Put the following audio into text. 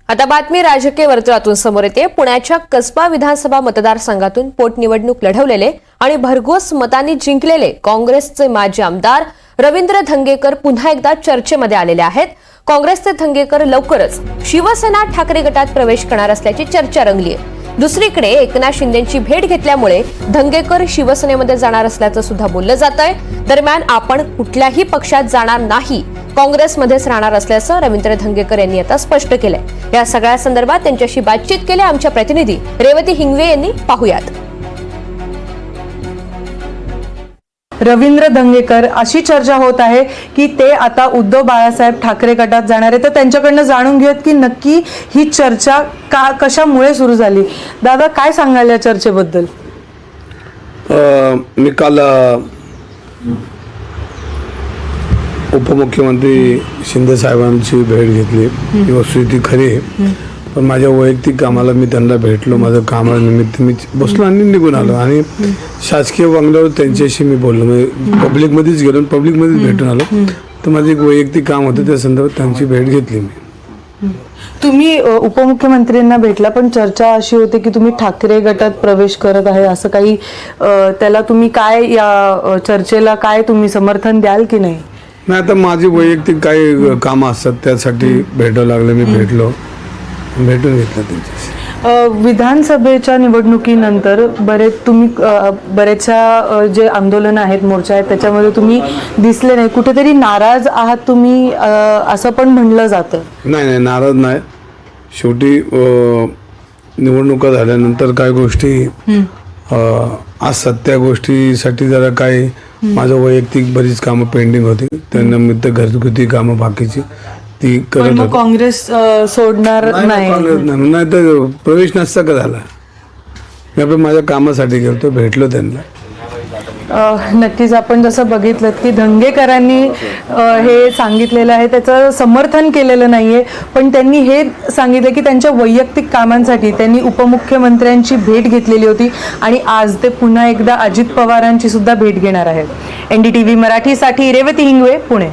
आता बातमी राजकीय वर्तुळातून समोर येते। पुण्याच्या कसबा विधानसभा मतदारसंघातून पोटनिवडणूक लढवलेले आणि भरघोस मतांनी जिंकलेले काँग्रेसचे माजी आमदार रवींद्र धंगेकर पुन्हा एकदा चर्चेमध्ये आलेले आहेत। काँग्रेसचे धंगेकर लवकरच शिवसेना ठाकरे गटात प्रवेश करणार असल्याची चर्चा रंगली आहे। दुसरीकडे एकनाथ शिंदेंची भेट घेतल्यामुळे धंगेकर शिवसेनेमध्ये जाणार असल्याचं सुद्धा बोललं जातंय। दरम्यान आपण कुठल्याही पक्षात जाणार नाही, काँग्रेसमध्येच राहणार असल्याचं रवींद्र धंगेकर यांनी आता स्पष्ट केलंय। या सगळ्या संदर्भात त्यांच्याशी बातचीत केली आमच्या प्रतिनिधी रेवती हिंगवे यांनी। पाहूयात। रवींद्र धंगेकर, अशी चर्चा होत आहे की ते आता उद्धव बाळासाहेब ठाकरे गटात जाणार आहे, तर त्यांच्याकडनं जाणून घेऊयात की नक्की ही चर्चा कशामुळे सुरू झाली। दादा, काय सांगाल या चर्चेबद्दल? मी काल उपमुख्यमंत्री शिंदे साहेबांची भेट घेतली। ही वस्तुस्थिती खरी आहे, पण माझ्या वैयक्तिक कामाला मी त्यांना भेटलो। माझं कामानिमित्त मी बसलो आणि निघून आलो आणि शासकीय बंगल्यावर त्यांच्याशी मी बोललो। मी पब्लिकमध्येच गेलो, पब्लिकमध्येच भेटून आलो। तर माझं एक वैयक्तिक काम होतं, त्या संदर्भात त्यांची भेट घेतली मी। तुम्ही उपमुख्यमंत्र्यांना भेटला, पण चर्चा अशी होती की तुम्ही ठाकरे गटात प्रवेश करत आहे असं काही, त्याला तुम्ही काय, या चर्चेला काय तुम्ही समर्थन द्याल की नाही? नाही, आता माझी वैयक्तिक काही कामं असतात, त्यासाठी भेटावं लागलं। मी भेटून घेतलं त्यांच्याशी। विधानसभेच्या निवडणुकीनंतर बरेचशा जे आंदोलन आहेत, मोर्चा आहेत, त्याच्यामध्ये तुम्ही दिसले नाही, कुठेतरी नाराज आहात तुम्ही असं पण म्हणलं जातं। नाही, नाराज नाही। शेवटी निवडणुका झाल्यानंतर काही गोष्टी असतात, त्या गोष्टीसाठी जरा काही माझं वैयक्तिक बरीच कामं पेंडिंग होती, त्यानिमित्त घरगुती कामं बाकीची ती करत होतो। काँग्रेस सोडणार नाही तर प्रवेश नसता का झाला। मी आपण माझ्या कामासाठी गेलो, भेटलो त्यांना। नक्कीच आपण जसं बघितलं की धंगेकरांनी हे सांगितलेलं आहे, त्याचं समर्थन केलेलं नाहीये, पण त्यांनी हे सांगितलं की त्यांच्या वैयक्तिक कामांसाठी त्यांनी उपमुख्यमंत्र्यांची भेट घेतलेली होती आणि आज ते पुन्हा एकदा अजित पवारांची सुद्धा भेट घेणार आहेत। NDTV मराठीसाठी रेवती हिंगवे, पुणे।